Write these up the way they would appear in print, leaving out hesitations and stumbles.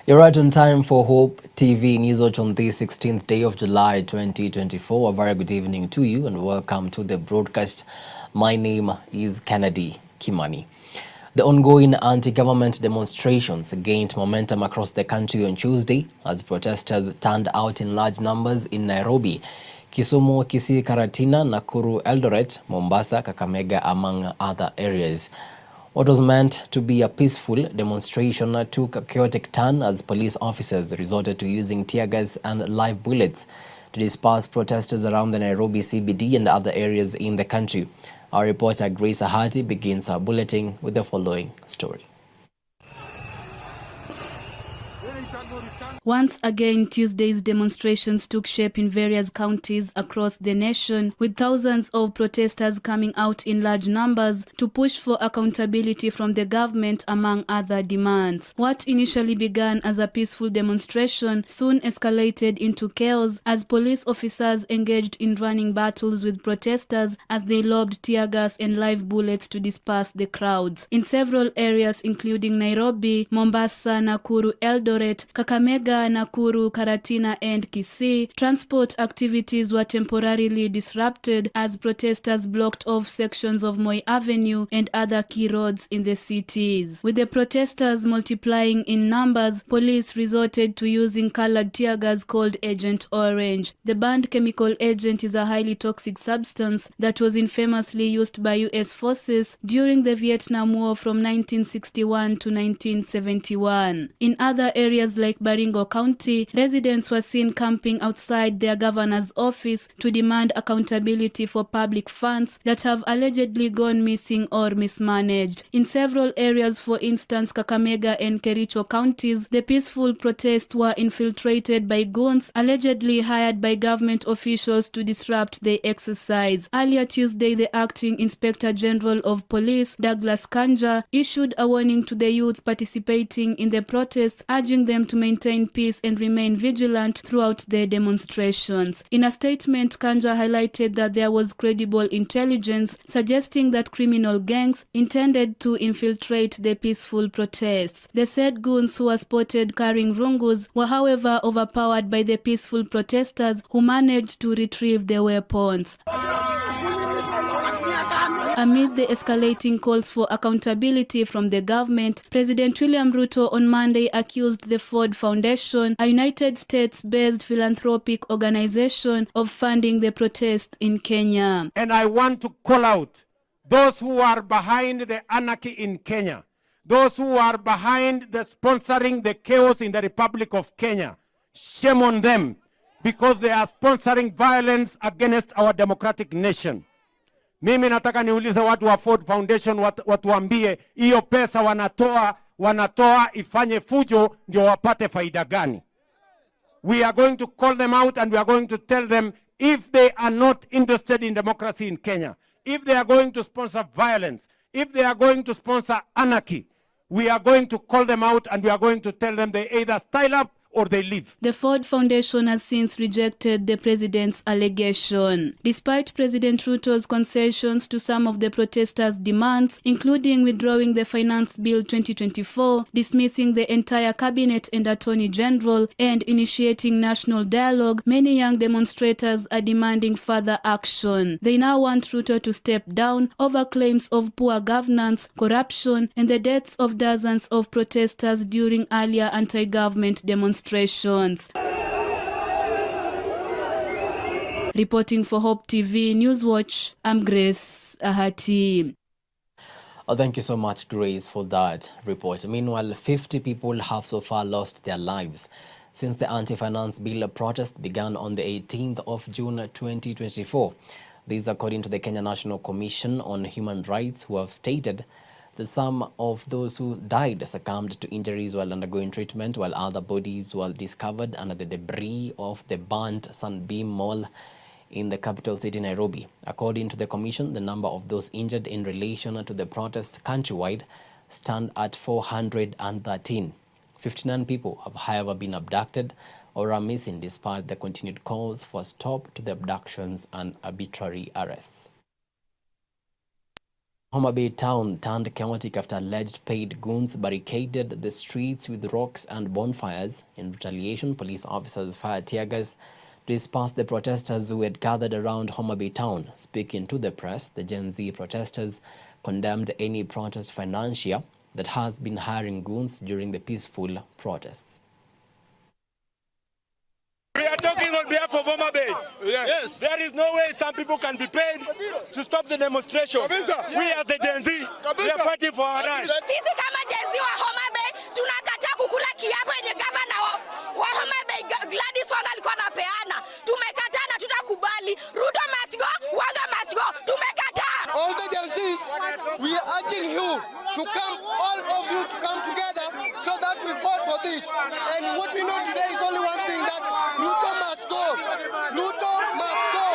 You're right on time for Hope TV News Watch on the 16th day of July 2024. A very good evening to you and welcome to the broadcast. My name is Kennedy Kimani. The ongoing anti-government demonstrations gained momentum across the country on Tuesday as protesters turned out in large numbers in Nairobi, Kisumu, Kisii, Karatina, Nakuru, Eldoret, Mombasa, Kakamega, among other areas. What was meant to be a peaceful demonstration took a chaotic turn as police officers resorted to using tear gas and live bullets to disperse protesters around the Nairobi CBD and other areas in the country. Our reporter Grace Ahati begins her bulletin with the following story. Once again, Tuesday's demonstrations took shape in various counties across the nation, with thousands of protesters coming out in large numbers to push for accountability from the government, among other demands. What initially began as a peaceful demonstration soon escalated into chaos as police officers engaged in running battles with protesters as they lobbed tear gas and live bullets to disperse the crowds. In several areas including Nairobi, Mombasa, Nakuru, Eldoret, Kakamega, Nakuru, Karatina and Kisii, transport activities were temporarily disrupted as protesters blocked off sections of Moi Avenue and other key roads in the cities. With the protesters multiplying in numbers, police resorted to using colored tear gas called Agent Orange. The banned chemical agent is a highly toxic substance that was infamously used by US forces during the Vietnam War from 1961 to 1971. In other areas like Baringo County, residents were seen camping outside their governor's office to demand accountability for public funds that have allegedly gone missing or mismanaged. In several areas, for instance Kakamega and Kericho counties, the peaceful protests were infiltrated by goons allegedly hired by government officials to disrupt the exercise. Earlier Tuesday, the acting Inspector General of Police, Douglas Kanja, issued a warning to the youth participating in the protests, urging them to maintain peace and remain vigilant throughout the demonstrations. In a statement, Kanja highlighted that there was credible intelligence suggesting that criminal gangs intended to infiltrate the peaceful protests. The said goons who were spotted carrying rungus were however overpowered by the peaceful protesters who managed to retrieve their weapons. Amid the escalating calls for accountability from the government, President William Ruto on Monday accused the Ford Foundation, a United States-based philanthropic organization, of funding the protests in Kenya. And I want to call out those who are behind the anarchy in Kenya, those who are behind the sponsoring the chaos in the Republic of Kenya. Shame on them, because they are sponsoring violence against our democratic nation. Mimi nataka niulize watu wa Ford Foundation, watuambie hiyo pesa wanatoa ifanye fujo ndio wapate faida gani? We are going to call them out and we are going to tell them if they are not interested in democracy in Kenya, if they are going to sponsor violence, if they are going to sponsor anarchy, we are going to call them out and we are going to tell them they either style up or they leave. The Ford Foundation has since rejected the president's allegation. Despite President Ruto's concessions to some of the protesters' demands, including withdrawing the Finance Bill 2024, dismissing the entire cabinet and Attorney General, and initiating national dialogue, many young demonstrators are demanding further action. They now want Ruto to step down over claims of poor governance, corruption, and the deaths of dozens of protesters during earlier anti-government demonstrations. Reporting for Hope TV Newswatch, I'm Grace Ahati. Oh, thank you so much, Grace, for that report. Meanwhile, 50 people have so far lost their lives since the anti-finance bill protest began on the 18th of June 2024. This according to the Kenya National Commission on Human Rights, who have stated that some of those who died succumbed to injuries while undergoing treatment, while other bodies were discovered under the debris of the burnt Sunbeam Mall in the capital city, Nairobi. According to the commission, the number of those injured in relation to the protests countrywide stand at 413. 59 people have, however, been abducted or are missing despite the continued calls for a stop to the abductions and arbitrary arrests. Homa Bay town turned chaotic after alleged paid goons barricaded the streets with rocks and bonfires. In retaliation, police officers fired tear gas to disperse the protesters who had gathered around Homa Bay town. Speaking to the press, the Gen Z protesters condemned any protest financier that has been hiring goons during the peaceful protests. We are talking on behalf of Homa Bay. Yes. There is no way some people can be paid to stop the demonstration. We as the Gen Z, we are fighting for our rights. Sisi kama Gen Z wa Homa Bay tunakataa kukula kiapo yenye gavana wa Homa Bay Gladys Wanga alikuwa anapeana. Tumekataa na tutakubali. Ruto must go, Wanga must go. Tumekataa. All the Gen Zs, we are urging you to come, all of you to come together so that we fought for this. And what we know today is only one thing, that Ruto must go. Ruto must go.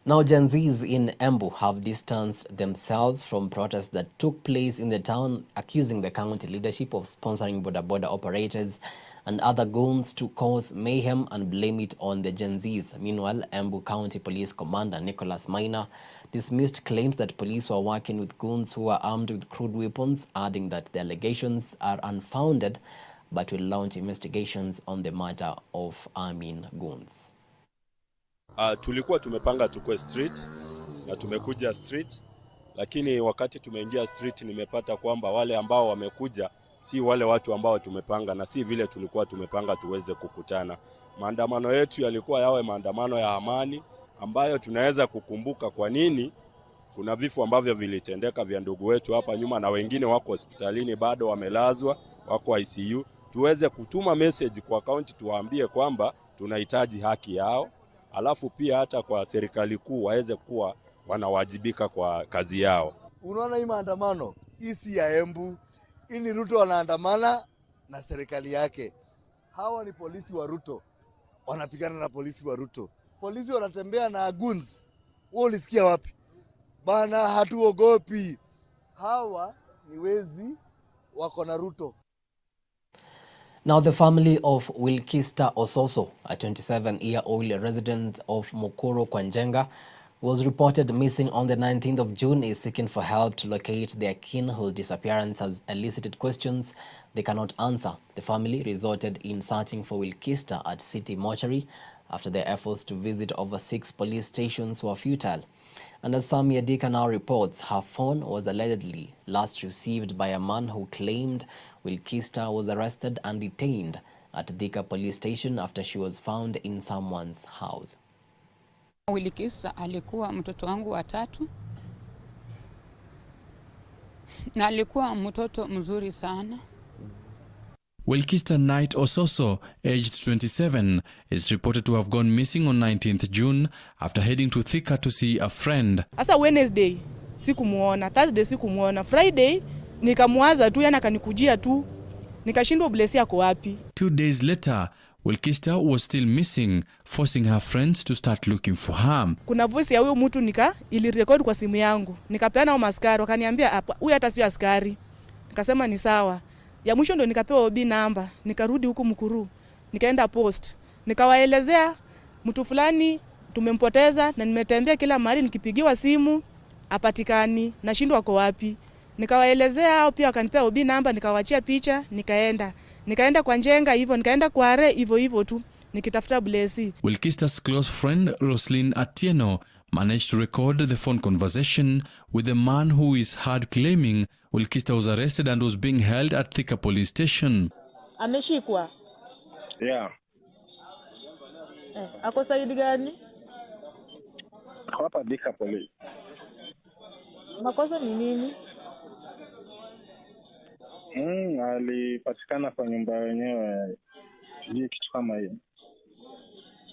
Now, Gen Zs in Embu have distanced themselves from protests that took place in the town, accusing the county leadership of sponsoring border operators and other goons to cause mayhem and blame it on the Gen Zs. Meanwhile, Embu County Police Commander Nicholas Maina dismissed claims that police were working with goons who were armed with crude weapons, adding that the allegations are unfounded but will launch investigations on the matter of arming goons. Tulikuwa tumepanga tukwe street na tumekuja street, lakini wakati tumeingia street nimepata kwamba wale ambao wamekuja si wale watu ambao tumepanga na si vile tulikuwa tumepanga tuweze kukutana. Maandamano yetu yalikuwa yawe maandamano ya amani ambayo tunaweza kukumbuka kwa nini kuna vifo ambavyo vilitendeka vya ndugu wetu hapa nyuma na wengine wako hospitalini bado wamelazwa, wako ICU. Tuweze kutuma message kwa county tuwaambie kwamba tunahitaji haki yao. Alafu pia hata kwa serikali kuu waweze kuwa wanawajibika kwa kazi yao. Unaona hii maandamano, hii si ya Embu. Hii ni Ruto wanaandamana na serikali yake. Hawa ni polisi wa Ruto. Wanapigana na polisi wa Ruto. Polisi wanatembea na goons. Wewe ulisikia wapi? Bana, hatuogopi. Hawa ni wezi wako na Ruto. Now, the family of Wilkista Ososo, a 27-year-old resident of Mukuru, Kwanjenga, was reported missing on the 19th of June, is seeking for help to locate their kin whose disappearance has elicited questions they cannot answer. The family resorted in searching for Wilkista at City Mortuary after their efforts to visit over 6 police stations were futile. And as Samia Dika now reports, her phone was allegedly last received by a man who claimed Wilkista was arrested and detained at Thika police station after she was found in someone's house. Wilkista alikuwa mtoto wangu wa 3 na alikuwa mtoto mzuri sana. Wilkista Knight Ososo, aged 27, is reported to have gone missing on 19th June after heading to Thika to see a friend. Asa Wednesday sikumuona, Thursday sikumuona, Friday nikamwaza tu, yana kanikujia tu, nikashindwa bless yako wapi. 2 days later, Wilkista was still missing, forcing her friends to start looking for her. Kuna voice ya huyo mtu ilirecord kwa simu yangu. Nikapeana au maskari, wakaniambia hapa huyu hata sio askari. Nikasema ni sawa. Ya mwisho ndo nikapewa OB namba, nikarudi huko Mukuru, nikaenda post. Nikawaelezea mtu fulani tumempoteza na nimetembea kila mahali nikipigiwa simu hapatikani, nashindwa kwa wapi. Nikawaelezea hao pia wakanipea OB namba, nikawaachia picha, nikaenda kwa Njenga hivyo, nikaenda kwa Are hivyo tu nikitafuta Blessy. Wilkista's close friend Roslyn Atieno managed to record the phone conversation with the man who is heard claiming Wilkista was arrested and was being held at Thika police station. Ameshikwa? Yeah. Ako saidi gani? Hapa Thika police. Makosa ni nini? Alipatikana kwa nyumba yenyewe. Sijui kitu kama hiyo.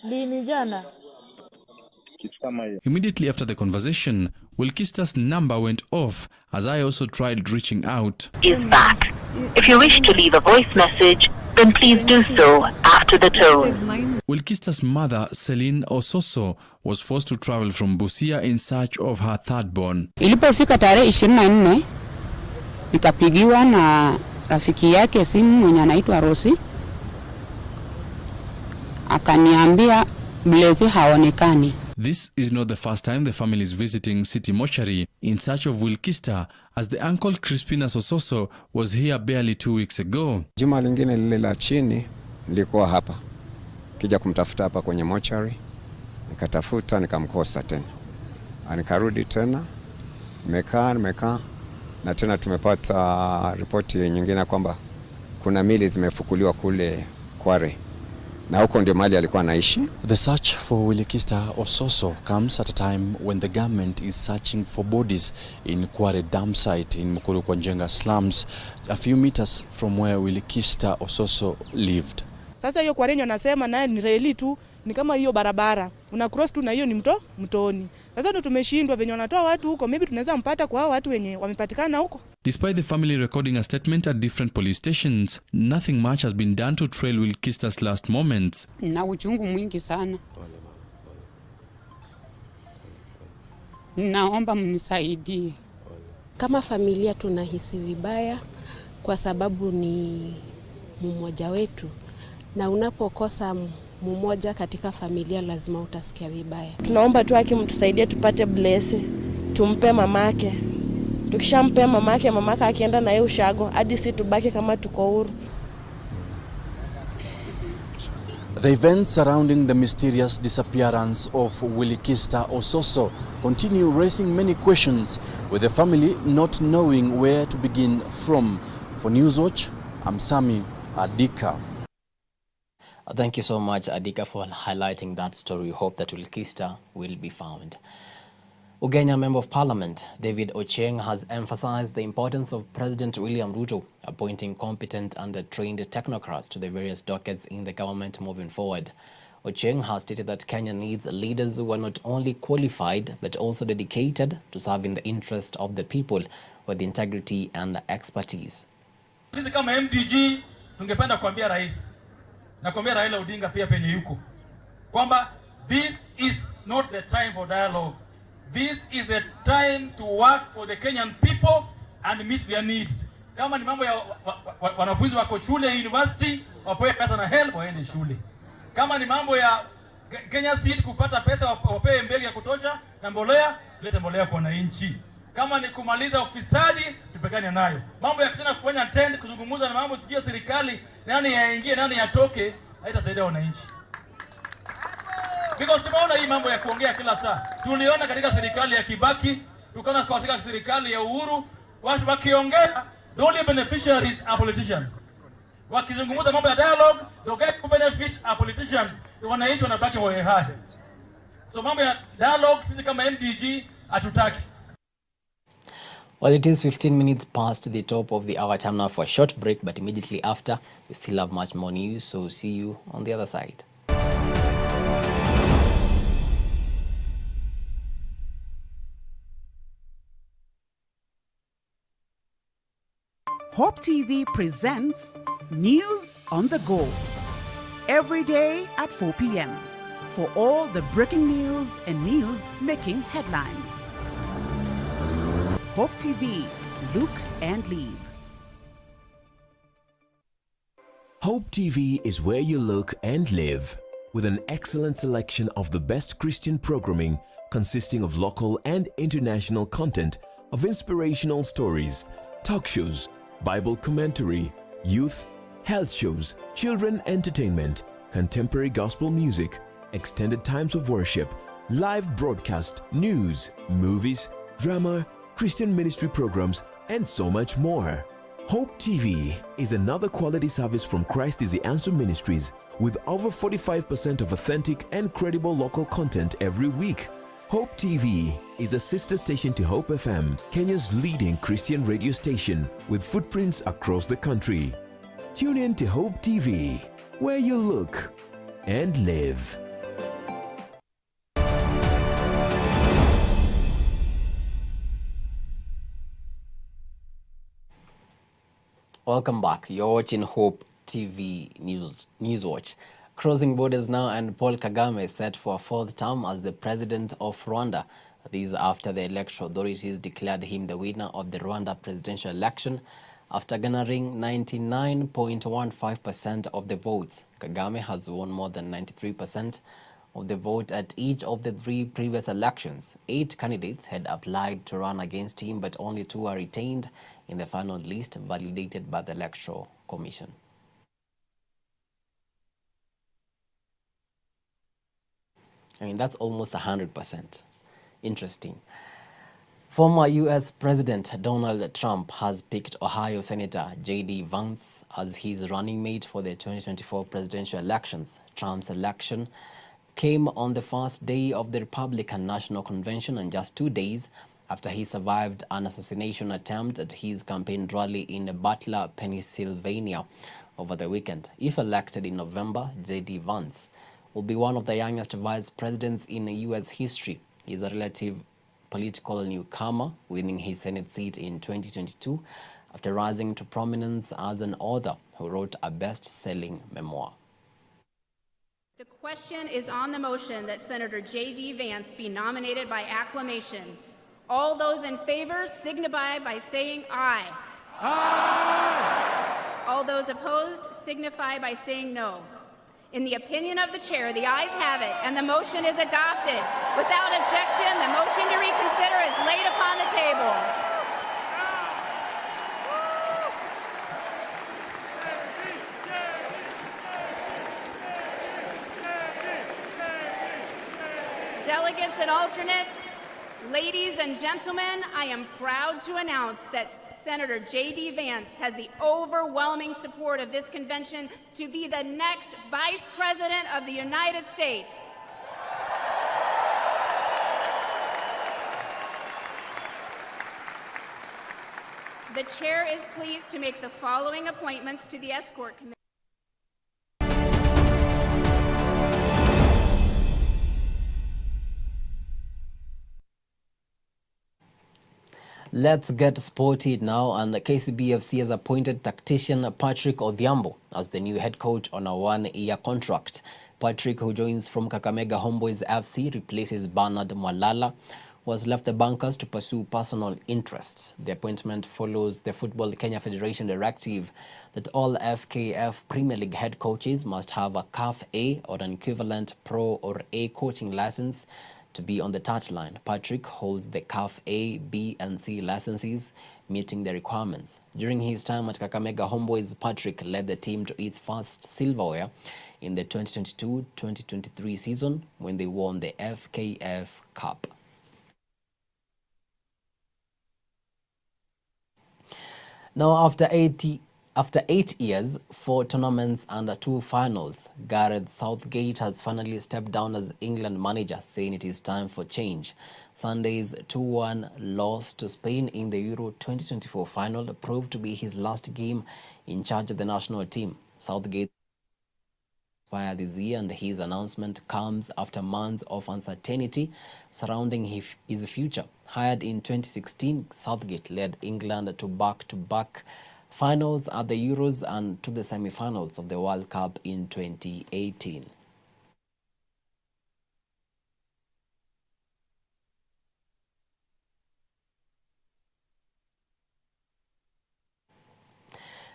Lini jana? Immediately after the conversation, Wilkista's number went off as I also tried reaching out. Is back. If you wish to leave a voice message, then please do so after the tone. Wilkista's mother, Celine Ososo, was forced to travel from Busia in search of her third born. Ilipofika tarehe 24, nikapigiwa na rafiki yake simu mwenye anaitwa Rosi. Akaniambia Blessy haonekani. This is not the first time the family is visiting City Mortuary in search of Wilkista, as the uncle Crispina Sososo was here barely 2 weeks ago. Juma lingine lile la chini nilikuwa hapa. Kija kumtafuta hapa kwenye mortuary, nikatafuta nikamkosa tena. Nikarudi tena, nimekaa na tena tumepata ripoti nyingine kwamba kuna mili zimefukuliwa kule Kware. Na huko ndio mahali alikuwa anaishi. The search for Wilkista Ososo comes at a time when the government is searching for bodies in Kware dam site in Mukuru Kwanjenga slums, a few meters from where Wilkista Ososo lived. Sasa hiyo Kwarenyo nasema naye ni reli tu, ni kama hiyo barabara. Una cross tu na hiyo ni mtoni. Sasa ndio tumeshindwa venye wanatoa watu huko, maybe tunaweza mpata kwa hao watu wenye wamepatikana huko. Despite the family recording a statement at different police stations, nothing much has been done to trail Wilkista's last moments. Na uchungu mwingi sana. Naomba mnisaidie. Kama familia tunahisi vibaya kwa sababu ni mmoja wetu, na unapokosa mmoja katika familia lazima utasikia vibaya. Tunaomba tu akimtusaidie tupate blessing, tumpe mamake. Tukishampe mamake akienda na yeye ushago hadi si tubaki kama tuko huru. The events surrounding the mysterious disappearance of Wilkista Ososo continue raising many questions, with the family not knowing where to begin from. For Newswatch, I'm Sami Adika. Thank you so much, Adika, for highlighting that story. We hope that Wilkista will be found. Ugenya Member of Parliament David Ochieng has emphasized the importance of President William Ruto appointing competent and trained technocrats to the various dockets in the government moving forward. Ochieng has stated that Kenya needs leaders who are not only qualified but also dedicated to serving the interest of the people with integrity and expertise. Sisi kama MDG tungependa kuambia rais na kuambia Raila Odinga pia penye yuko kwamba this is not the time for dialogue. This is the time to work for the Kenyan people and meet their needs. Kama ni mambo ya wanafunzi wako shule university wapewe pesa na help waende shule. Kama ni mambo ya Kenya Seed kupata pesa wapewe mbegu ya kutosha na mbolea, tulete mbolea kwa wananchi. Kama ni kumaliza ufisadi tupekane nayo. Mambo ya tena kufanya tend kuzungumza na mambo sijui serikali nani yaingie nani yatoke haitasaidia wananchi. Because tumeona hii mambo ya kuongea kila saa. Tuliona katika serikali ya Kibaki, tukaona katika serikali ya Uhuru, watu wakiongea, the only beneficiaries are politicians. Wakizungumza mambo ya dialogue, the guys who benefit are politicians. Wananchi wanabaki hohehahe. So mambo ya dialogue sisi kama MDG hatutaki. Well, it is 15 minutes past the top of the hour. Time now for a short break, but immediately after, we still have much more news. So see you on the other side. Hope TV presents News on the Go every day at 4 p.m. for all the breaking news and news making headlines. Hope TV, look and live. Hope TV is where you look and live, with an excellent selection of the best Christian programming consisting of local and international content, of inspirational stories, talk shows, Bible commentary, youth, health shows, children entertainment, contemporary gospel music, extended times of worship, live broadcast, news, movies, drama, Christian ministry programs, and so much more. Hope TV is another quality service from Christ is the Answer Ministries, with over 45% of authentic and credible local content every week. Hope TV is a sister station to Hope FM, Kenya's leading Christian radio station, with footprints across the country. Tune in to Hope TV, where you look and live. Welcome back. You're watching Hope TV Newswatch. Crossing borders now, and Paul Kagame is set for a fourth term as the president of Rwanda. This after the electoral authorities declared him the winner of the Rwanda presidential election after garnering 99.15% of the votes. Kagame has won more than 93% of the vote at each of the 3 previous elections. 8 candidates had applied to run against him, but only 2 are retained in the final list validated by the Electoral Commission. I mean, that's almost 100%. Interesting. Former U.S. President Donald Trump has picked Ohio Senator J.D. Vance as his running mate for the 2024 presidential elections. Trump's election came on the first day of the Republican National Convention and just 2 days after he survived an assassination attempt at his campaign rally in Butler, Pennsylvania over the weekend. If elected in November, J.D. Vance will be one of the youngest vice presidents in U.S. history. He is a relative political newcomer, winning his Senate seat in 2022 after rising to prominence as an author who wrote a best-selling memoir. The question is on the motion that Senator J.D. Vance be nominated by acclamation. All those in favor signify by saying aye. Aye. All those opposed signify by saying no. In the opinion of the chair, the ayes have it, and the motion is adopted. Without objection, the motion to reconsider is laid upon the table. Delegates and alternates, ladies and gentlemen, I am proud to announce that Senator J.D. Vance has the overwhelming support of this convention to be the next Vice President of the United States. The chair is pleased to make the following appointments to the Escort Committee. Let's get sporty now, and KCBFC has appointed tactician Patrick Odhiambo as the new head coach on a 1-year contract. Patrick, who joins from Kakamega Homeboys FC, replaces Bernard Mwalala, who has left the bunkers to pursue personal interests. The appointment follows the Football Kenya Federation directive that all FKF Premier League head coaches must have a CAF A or an equivalent Pro or A coaching license to be on the touchline. Patrick holds the CAF A, B, and C licenses, meeting the requirements. During his time at Kakamega Homeboys, Patrick led the team to its first silverware in the 2022-2023 season when they won the FKF Cup. Now, after 8 years, 4 tournaments and 2 finals, Gareth Southgate has finally stepped down as England manager, saying it is time for change. Sunday's 2-1 loss to Spain in the Euro 2024 final proved to be his last game in charge of the national team. Southgate expires this year, and his announcement comes after months of uncertainty surrounding his future. Hired in 2016, Southgate led England to back-to-back finals at the Euros and to the semi-finals of the World Cup in 2018.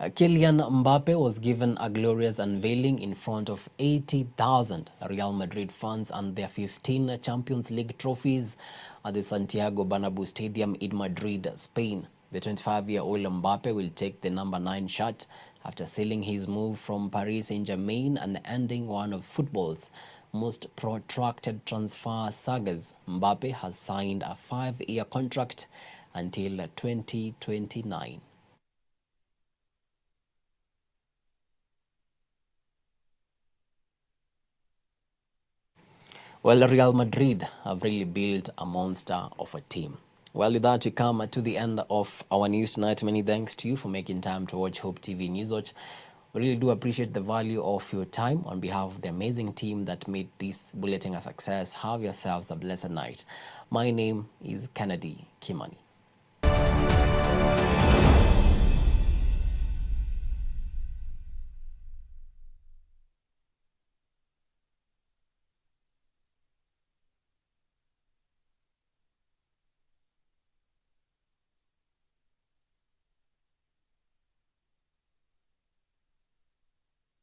Kylian Mbappe was given a glorious unveiling in front of 80,000 Real Madrid fans and their 15 Champions League trophies at the Santiago Bernabeu Stadium in Madrid, Spain. The 25-year-old Mbappe will take the number 9 shirt after sealing his move from Paris Saint-Germain and ending one of football's most protracted transfer sagas. Mbappe has signed a 5-year contract until 2029. Well, Real Madrid have really built a monster of a team. Well, with that, we come to the end of our news tonight. Many thanks to you for making time to watch Hope TV News Watch. We really do appreciate the value of your time. On behalf of the amazing team that made this bulletin a success, have yourselves a blessed night. My name is Kimani.